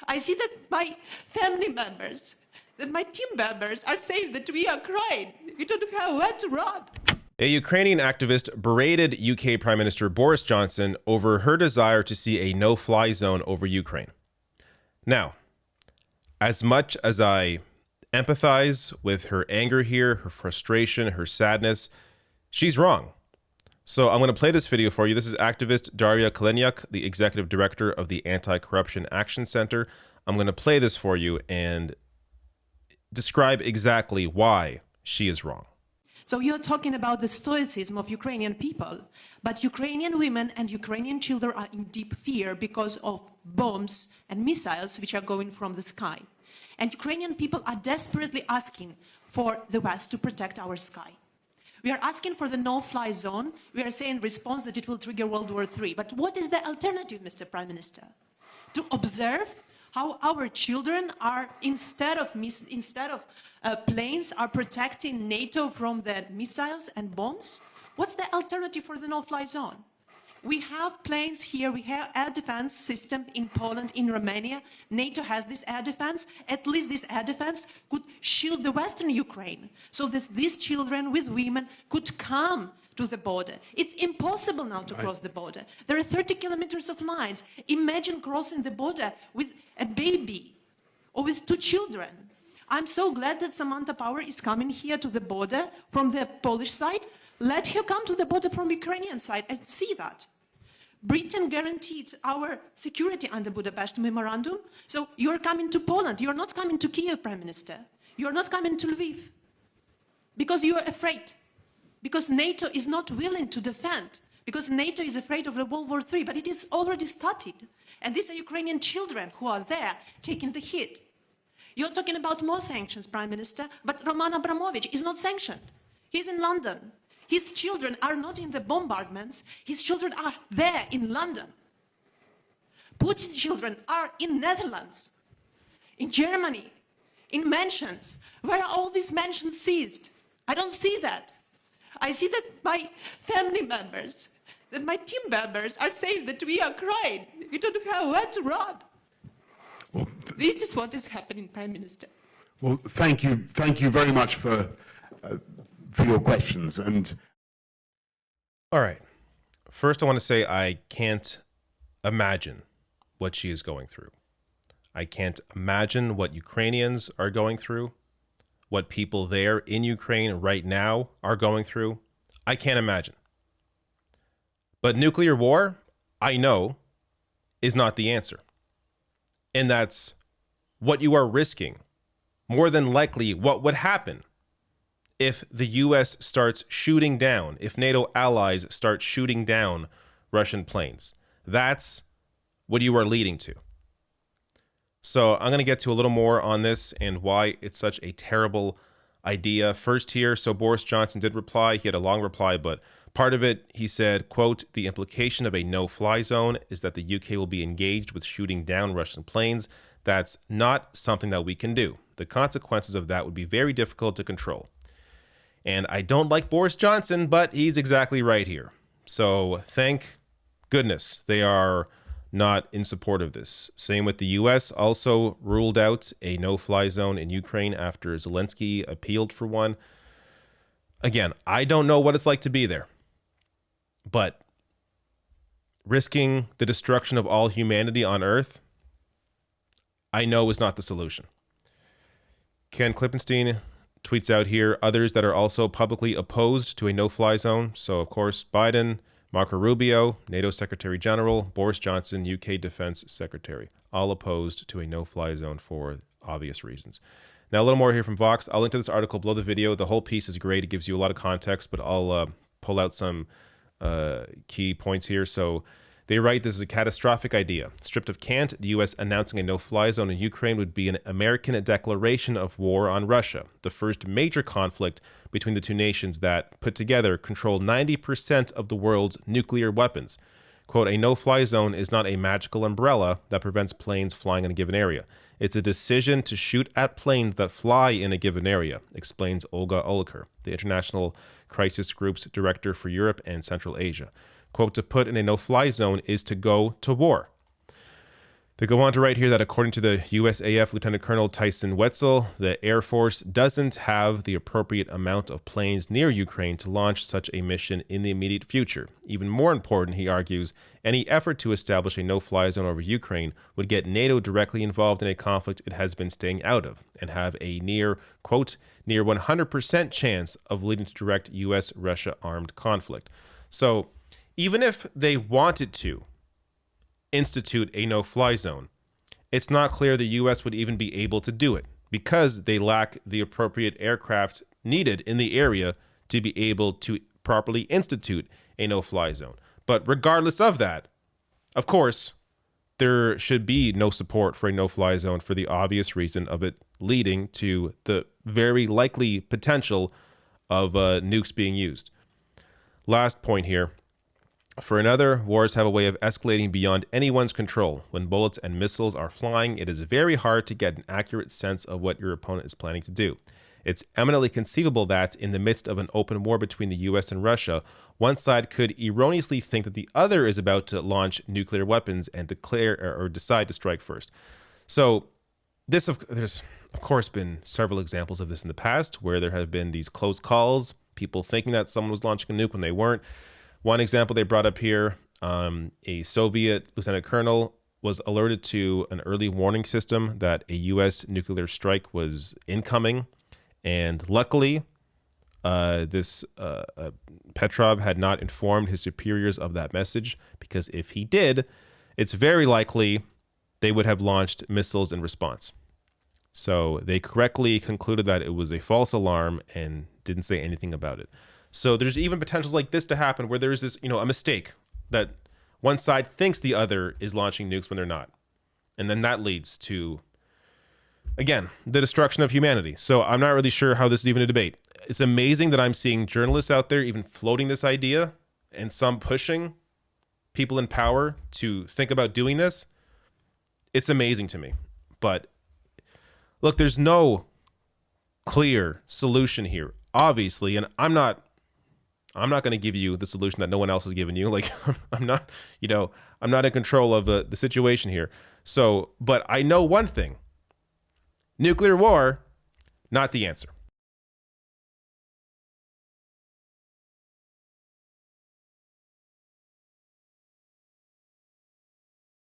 I see that my family members, that my team members are saying that we are crying. We don't have where to run. A Ukrainian activist berated UK Prime Minister Boris Johnson over her desire to see a no-fly zone over Ukraine. Now, as much as I empathize with her anger here, her frustration, her sadness, she's wrong. So I'm going to play this video for you. This is activist Daria Kaleniuk, the executive director of the Anti-Corruption Action Center. I'm going to play this for you and describe exactly why she is wrong. So you're talking about the stoicism of Ukrainian people, but Ukrainian women and Ukrainian children are in deep fear because of bombs and missiles which are going from the sky. And Ukrainian people are desperately asking for the West to protect our sky. We are asking for the no-fly zone. We are saying in response that it will trigger World War III. But what is the alternative, Mr. Prime Minister? To observe how our children are, instead of planes, are protecting NATO from the missiles and bombs? What's the alternative for the no-fly zone? We have planes here, we have air defense system in Poland, in Romania. NATO has this air defense. At least this air defense could shield the Western Ukraine so that these children with women could come to the border. It's impossible now to cross the border. There are 30 kilometers of lines. Imagine crossing the border with a baby or with 2 children. I'm so glad that Samantha Power is coming here to the border from the Polish side. Let her come to the border from Ukrainian side and see that. Britain guaranteed our security under Budapest Memorandum. So you're coming to Poland. You're not coming to Kiev, Prime Minister. You're not coming to Lviv because you are afraid. Because NATO is not willing to defend. Because NATO is afraid of the World War III. But it is already started. And these are Ukrainian children who are there taking the hit. You're talking about more sanctions, Prime Minister, but Roman Abramovich is not sanctioned. He's in London. His children are not in the bombardments. His children are there in London. Putin's children are in Netherlands, in Germany, in mansions. Where are all these mansions seized? I don't see that. I see that my family members, that my team members are saying that we are crying. We don't have where to run. Well, this is what is happening, Prime Minister. Well, thank you very much for your questions. And all right, first I want to say I can't imagine what she is going through. I can't imagine what Ukrainians are going through, what people there in Ukraine right now are going through. I can't imagine. But nuclear war, I know, is not the answer. And that's what you are risking. More than likely, what would happen if the US starts shooting down, if NATO allies start shooting down Russian planes. That's what you are leading to. So I'm going to get to a little more on this and why it's such a terrible idea. First here, so Boris Johnson did reply. He had a long reply, but part of it, he said, quote, "The implication of a no-fly zone is that the UK will be engaged with shooting down Russian planes. That's not something that we can do. The consequences of that would be very difficult to control." And I don't like Boris Johnson, but he's exactly right here. So thank goodness they are not in support of this. Same with the US, also ruled out a no-fly zone in Ukraine after Zelensky appealed for one. Again, I don't know what it's like to be there, but risking the destruction of all humanity on Earth, I know is not the solution. Ken Klippenstein tweets out here, others that are also publicly opposed to a no-fly zone. So, of course, Biden, Marco Rubio, NATO Secretary General, Boris Johnson, UK Defense Secretary, all opposed to a no-fly zone for obvious reasons. Now, a little more here from Vox. I'll link to this article below the video. The whole piece is great. It gives you a lot of context, but I'll pull out some key points here. So they write, this is a catastrophic idea. Stripped of cant, the U.S. announcing a no-fly zone in Ukraine would be an American declaration of war on Russia, the first major conflict between the two nations that, put together, control 90% of the world's nuclear weapons. Quote, "A no-fly zone is not a magical umbrella that prevents planes flying in a given area. It's a decision to shoot at planes that fly in a given area," explains Olga Oliker, the International Crisis Group's Director for Europe and Central Asia. Quote, "To put in a no-fly zone is to go to war." They go on to write here that according to the USAF Lieutenant Colonel Tyson Wetzel, the Air Force doesn't have the appropriate amount of planes near Ukraine to launch such a mission in the immediate future. Even more important, he argues, any effort to establish a no-fly zone over Ukraine would get NATO directly involved in a conflict it has been staying out of and have a near 100% chance of leading to direct U.S.-Russia armed conflict. So even if they wanted to institute a no-fly zone, it's not clear the U.S. would even be able to do it because they lack the appropriate aircraft needed in the area to be able to properly institute a no-fly zone. But regardless of that, of course, there should be no support for a no-fly zone for the obvious reason of it leading to the very likely potential of nukes being used. Last point here. For another, wars have a way of escalating beyond anyone's control. When bullets and missiles are flying, it is very hard to get an accurate sense of what your opponent is planning to do. It's eminently conceivable that, in the midst of an open war between the US and Russia, one side could erroneously think that the other is about to launch nuclear weapons and declare or decide to strike first. So there's of course been several examples of this in the past where there have been these close calls, people thinking that someone was launching a nuke when they weren't. One example they brought up here, a Soviet lieutenant colonel was alerted to an early warning system that a U.S. nuclear strike was incoming. And luckily, Petrov had not informed his superiors of that message, because if he did, it's very likely they would have launched missiles in response. So they correctly concluded that it was a false alarm and didn't say anything about it. So there's even potentials like this to happen where there's this, a mistake that one side thinks the other is launching nukes when they're not. And then that leads to, again, the destruction of humanity. So I'm not really sure how this is even a debate. It's amazing that I'm seeing journalists out there even floating this idea and some pushing people in power to think about doing this. It's amazing to me. But look, there's no clear solution here, obviously, and I'm not going to give you the solution that no one else has given you. Like, I'm not in control of the situation here. So, but I know one thing: nuclear war, not the answer.